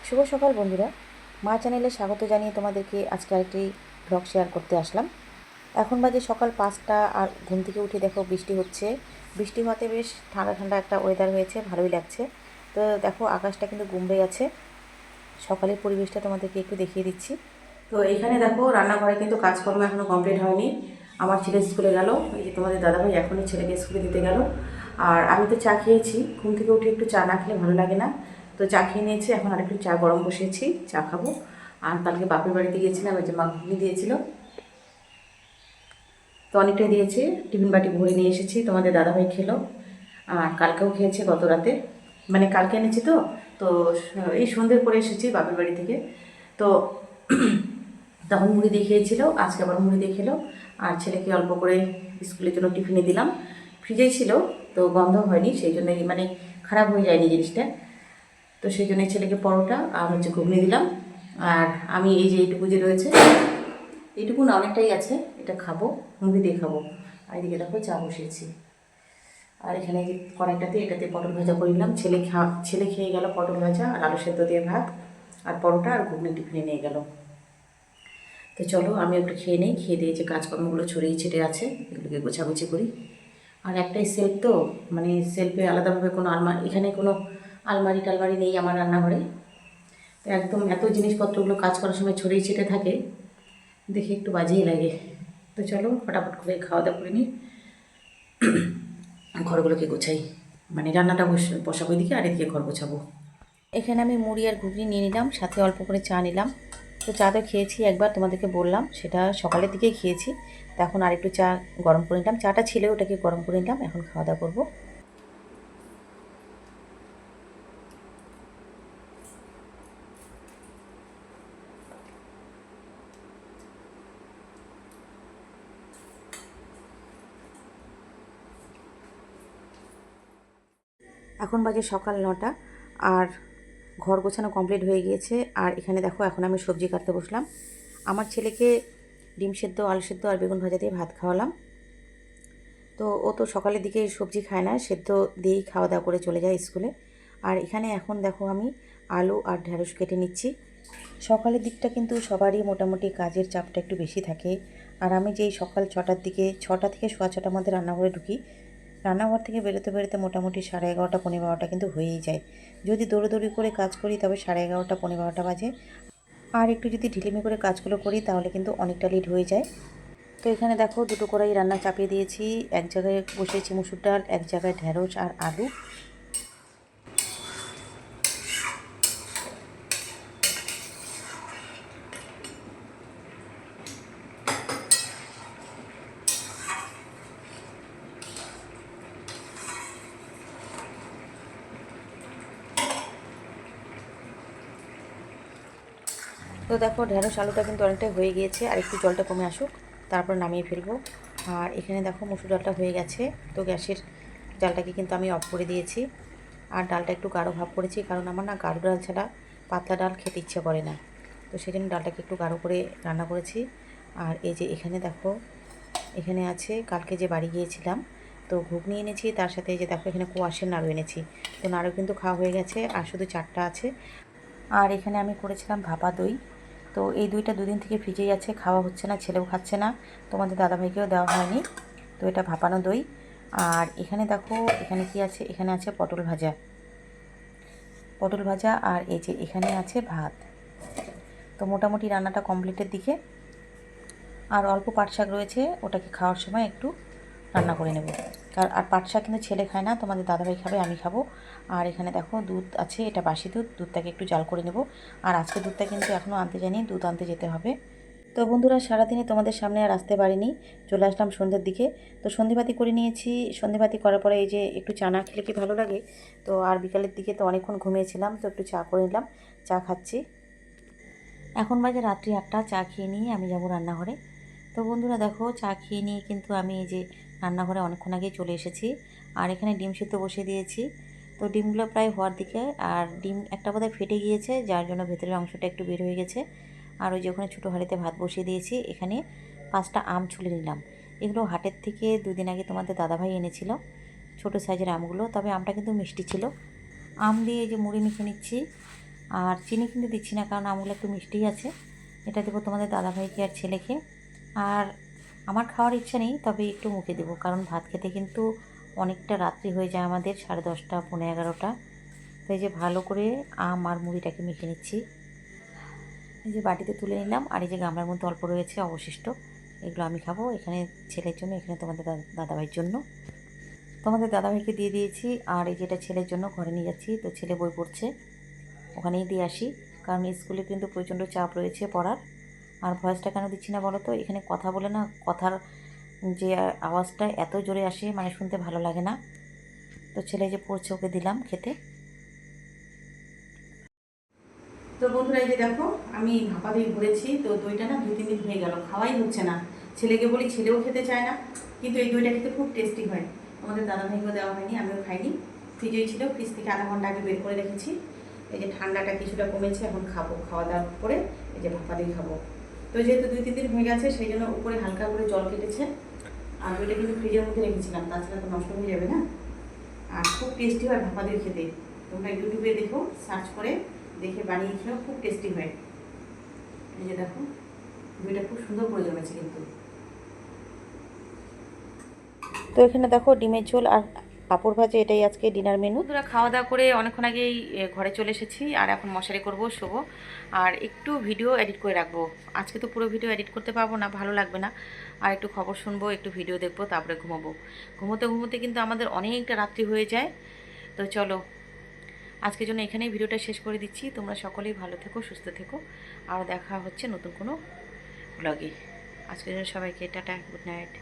শুভ সকাল বন্ধুরা, মা চ্যানেলে স্বাগত জানিয়ে তোমাদেরকে আজকে আরেকটি ব্লগ শেয়ার করতে আসলাম। এখন বাজে সকাল 5টা, আর ঘুম থেকে উঠে দেখো বৃষ্টি হচ্ছে। বৃষ্টি হওয়াতে বেশ ঠান্ডা ঠান্ডা একটা ওয়েদার হয়েছে, ভালোই লাগছে। তো দেখো আকাশটা কিন্তু গুমড়ে আছে। সকালের পরিবেশটা তোমাদেরকে একটু দেখিয়ে দিচ্ছি। তো এখানে দেখো রান্নাঘরে কিন্তু কাজকর্ম এখনও কমপ্লিট হয়নি। আমার ছেলে স্কুলে গেল, এই যে তোমাদের দাদাভাই এখনই ছেলেকে স্কুলে দিতে গেল। আর আমি তো চা খেয়েছি, ঘুম থেকে উঠে একটু চা না খেলে ভালো লাগে না। তো চা খেয়ে নিয়েছি, এখন আরেকটু চা গরম বসিয়েছি, চা খাবো। আর কালকে বাপের বাড়িতে গিয়েছিলাম, ওই যে মা ঘুগনি দিয়েছিল, তো অনেকটাই দিয়েছে। টিফিন বাটি ভরে নিয়ে এসেছি, তোমাদের দাদাভাই খেলো। আর কালকেও খেয়েছে গত রাতে, মানে কালকে এনেছি তো। তো এই সন্ধ্যের পরে এসেছি বাপের বাড়ি থেকে। তো তখন মুড়ি দিয়ে খেয়েছিল, আজকে আবার মুড়ি দিয়ে খেলো। আর ছেলেকে অল্প করে স্কুলের জন্য টিফিনে দিলাম, ফ্রিজেই ছিল, তো গন্ধ হয়নি, সেই জন্যই মানে খারাপ হয়ে যায়নি জিনিসটা। তো সেই জন্যই ছেলেকে পরোটা আর হচ্ছে ঘুগনি দিলাম। আর আমি এই যে এইটুকু যে রয়েছে, এইটুকু না অনেকটাই আছে, এটা খাবো, মুড়ি দিয়ে খাবো। আর এদিকে দেখো চা বসিয়েছি। আর এখানে যে কড়াইটাতে এটাতে পটল ভাজা করে নিলাম, ছেলে খেয়ে গেল পটল ভাজা আর আলু সেদ্ধ দিয়ে ভাত, আর পরোটা আর ঘুগনি টিফিনে নিয়ে গেল। তো চলো আমি একটু খেয়ে নিই, খেয়ে দিয়ে যে কাজকর্মগুলো ছড়িয়ে ছিটে আছে এগুলোকে গোছাগুছি করি। আর একটাই সেলফ তো, মানে সেলফে আলাদাভাবে কোনো আলমারি, এখানে কোনো আলমারি টালমারি নেই আমার রান্নাঘরে। তো একদম এত জিনিসপত্রগুলো কাজ করার সময় ছড়িয়ে ছিটে থাকে, দেখে একটু বাজেই লাগে। তো চলো ফটাফট করে খাওয়া দাওয়া করে নিই, ঘরগুলোকে গোছাই, মানে রান্নাটা বসাবো এদিকে, আর এদিকে ঘর গোছাবো। এখানে আমি মুড়ি আর ঘুগনি নিয়ে নিলাম, সাথে অল্প করে চা নিলাম। তো চা তো খেয়েছি একবার, তোমাদেরকে বললাম, সেটা সকালের দিকেই খেয়েছি। তো এখন আরেকটু চা গরম করে নিলাম, চাটা ছিল ওটাকে গরম করে নিলাম, এখন খাওয়া দাওয়া করবো। এখন বাজে সকাল 9টা, আর ঘর গোছানো কমপ্লিট হয়ে গিয়েছে। আর এখানে দেখো এখন আমি সবজি কাটতে বসলাম। আমার ছেলেকে ডিম সেদ্ধ, আলু সেদ্ধ আর বেগুন ভাজা দিয়ে ভাত খাওয়ালাম। তো ও তো সকালের দিকে সবজি খায় না, সেদ্ধ দিয়েই খাওয়া দাওয়া করে চলে যায় স্কুলে। আর এখানে এখন দেখো আমি আলু আর ঢ্যাঁড়স কেটে নিচ্ছি। সকালের দিকটা কিন্তু সবারই মোটামুটি কাজের চাপটা একটু বেশি থাকে। আর আমি যেই সকাল 6টার দিকে, 6টা থেকে সোয়া 6টার মধ্যে রান্নাঘরে ঢুকি, রান্নাঘর থেকে বেরোতে বেরোতে মোটামুটি 11:30 পৌনে 12টা কিন্তু হয়েই যায়। যদি দৌড়োদৌড়ি করে কাজ করি তবে 11:30 পৌনে 12টা বাজে। আর একটু যদি ঢিলেমি করে কাজগুলো করি তাহলে কিন্তু অনেকটা লেট হয়ে যায়। তো এখানে দেখো দুটো কড়াই রান্না চাপিয়ে দিয়েছি, এক জায়গায় বসিয়েছি মুসুর ডাল, এক জায়গায় ঢ্যাঁড়স আর আলু। তো দেখো ঢ্যাঁড়স আলুটা কিন্তু অনেকটাই হয়ে গিয়েছে, আর একটু জলটা কমে আসুক, তারপর নামিয়ে ফেলবো। আর এখানে দেখো মুসুর ডালটা হয়ে গেছে, তো গ্যাসের জালটাকে কিন্তু আমি অফ করে দিয়েছি। আর ডালটা একটু গাঢ় ভাব করেছি, কারণ আমার না গাঢ় ডাল ছাড়া পাতলা ডাল খেতে ইচ্ছে করে না। তো সেই জন্য ডালটাকে একটু গাঢ় করে রান্না করেছি। আর এই যে এখানে দেখো, এখানে আছে কালকে যে বাড়ি গিয়েছিলাম, তো ঘুগনি এনেছি, তার সাথে এই যে দেখো এখানে কুয়াশের নাড়ু এনেছি। তো নাড়ু কিন্তু খাওয়া হয়ে গেছে, আর শুধু চারটা আছে। আর এখানে আমি করেছিলাম ভাপা দই। তো এই দইটা দুদিন থেকে ফ্রিজেই আছে, খাওয়া হচ্ছে না, ছেলেও খাচ্ছে না, তোমাদের দাদাভাইকেও দেওয়া হয়নি। তো এটা ভাপানো দই। আর এখানে দেখো এখানে কি আছে, এখানে আছে পটল ভাজা, পটল ভাজা, আর এই যে এখানে আছে ভাত। তো মোটামুটি রান্নাটা কমপ্লিটের দিকে। আর অল্প পাট শাক রয়েছে, ওটাকে খাওয়ার সময় একটু রান্না করে নেব। আর পাট শাক কিন্তু ছেলে খায় না, তোমাদের দাদাভাই খাবে, আমি খাবো। আর এখানে দেখো দুধ আছে, এটা বাসি দুধ, দুধটাকে একটু জাল করে নেব। আর আজকে দুধটা কিন্তু এখনও আনতে যাইনি, দুধ আনতে যেতে হবে। তো বন্ধুরা সারাদিনে তোমাদের সামনে আর আসতে পারিনি, চলে আসলাম সন্ধ্যের দিকে। তো সন্ধেবাতি করে নিয়েছি, সন্ধেবাতি করার পরে এই যে একটু চা না খেলে কি ভালো লাগে। তো আর বিকালের দিকে তো অনেকক্ষণ ঘুমিয়েছিলাম, তো একটু চা করে নিলাম, চা খাচ্ছি। এখন বাজে রাত্রি 8টা, চা খেয়ে নিয়ে আমি যাব রান্নাঘরে। তো বন্ধুরা দেখো চা খেয়ে নিয়ে কিন্তু আমি এই যে রান্নাঘরে অনেকক্ষণ আগেই চলে এসেছি। আর এখানে ডিম সিদ্ধ বসিয়ে দিয়েছি। তো ডিমগুলো প্রায় হওয়ার দিকে, আর ডিম একটা বোধহয় ফেটে গিয়েছে, যার জন্য ভেতরের অংশটা একটু বের হয়ে গেছে। আর ওই যে ওখানে ছোটো হাঁড়িতে ভাত বসিয়ে দিয়েছি, এখানে 5টা আম ছুলে নিলাম। এগুলো হাটের থেকে 2 দিন আগে তোমাদের দাদাভাই এনেছিল, ছোটো সাইজের আমগুলো, তবে আমটা কিন্তু মিষ্টি ছিল। আম দিয়ে এই যে মুড়ি মেখে নিচ্ছি। আর চিনি কিন্তু দিচ্ছি না, কারণ আমগুলো একটু মিষ্টিই আছে। এটা দেবো তোমাদের দাদাভাইকে আর ছেলেকে। আর আমার খাওয়ার ইচ্ছা নেই, তবে একটু মুখে দেবো, কারণ ভাত খেতে কিন্তু অনেকটা রাত্রি হয়ে যায় আমাদের, 10:30, 11:15। তো এই যে ভালো করে আম আর মুড়িটাকে মেখে নিচ্ছি। এই যে বাটিতে তুলে নিলাম, আর এই যে গামলার মধ্যে অল্প রয়েছে অবশিষ্ট, এগুলো আমি খাবো। এখানে ছেলের জন্য, এখানে তোমাদের দাদাভাইয়ের জন্য। তোমাদের দাদাভাইকে দিয়ে দিয়েছি, আর এই যেটা ছেলের জন্য ঘরে নিয়ে যাচ্ছি। তো ছেলে বই পড়ছে, ওখানেই দিয়ে আসি, কারণ স্কুলে কিন্তু প্রচণ্ড চাপ রয়েছে পড়ার। আর ভয়েসটা কেন দিচ্ছি না বলো তো, এখানে কথা বলে না, কথার যে আওয়াজটা এত জোরে আসে, মানে শুনতে ভালো লাগে না। তো ছেলে যে পড়ছে, ওকে দিলাম খেতে। তো বন্ধুরা, এই যে দেখো আমি ভাপা দই ভরেছি। তো দইটা না 2-3 দিন হয়ে গেল, খাওয়াই হচ্ছে না। ছেলেকে বলি, ছেলেও খেতে চায় না। কিন্তু এই দইটা খেতে খুব টেস্টি হয়। আমাদের দাদাভাইকেও দেওয়া হয়নি, আমিও খাইনি। ফ্রিজেই ছিল, ফ্রিজ থেকে আধা ঘন্টা আগে বের করে রেখেছি। এই যে ঠান্ডাটা কিছুটা কমেছে, এখন খাবো। খাওয়া দাওয়ার পরে এই যে ভাপা দই খাবো। তো যেহেতু 2-3 দিন হয়ে গেছে, সেই জন্য উপরে হালকা করে জল কেটেছে। আর দইটা কিন্তু ফ্রিজের মধ্যে রেখেছিলাম, তাছাড়া তো নষ্ট হয়ে যাবে না। আর খুব টেস্টি হয় ভাপা দই খেতে। তোমরা ইউটিউবে দেখো, সার্চ করে দেখে বানিয়ে খেও, খুব টেস্টি হয়। এই যে দেখো, দইটা খুব সুন্দর করে জমেছে কিন্তু। তো এখানে দেখো ডিমের ঝোল আর পাঁপড় ভাজা, এটাই আজকে ডিনার মেনু। বন্ধুরা, খাওয়া দাওয়া করে অনেকক্ষণ আগেই ঘরে চলে এসেছি, আর এখন মশারি করব, শোবো। আর একটু ভিডিও এডিট করে রাখবো। আজকে তো পুরো ভিডিও এডিট করতে পারবো না, ভালো লাগবে না। আর একটু খবর শুনবো, একটু ভিডিও দেখবো, তারপরে ঘুমাবো। ঘুমোতে ঘুমোতে কিন্তু আমাদের অনেকটা রাত্রি হয়ে যায়। তো চলো, আজকের জন্য এখানেই ভিডিওটা শেষ করে দিচ্ছি। তোমরা সকলেই ভালো থেকো, সুস্থ থেকো। আর দেখা হচ্ছে নতুন কোনো ব্লগে। আজকের জন্য সবাইকে টাটা, গুড নাইট।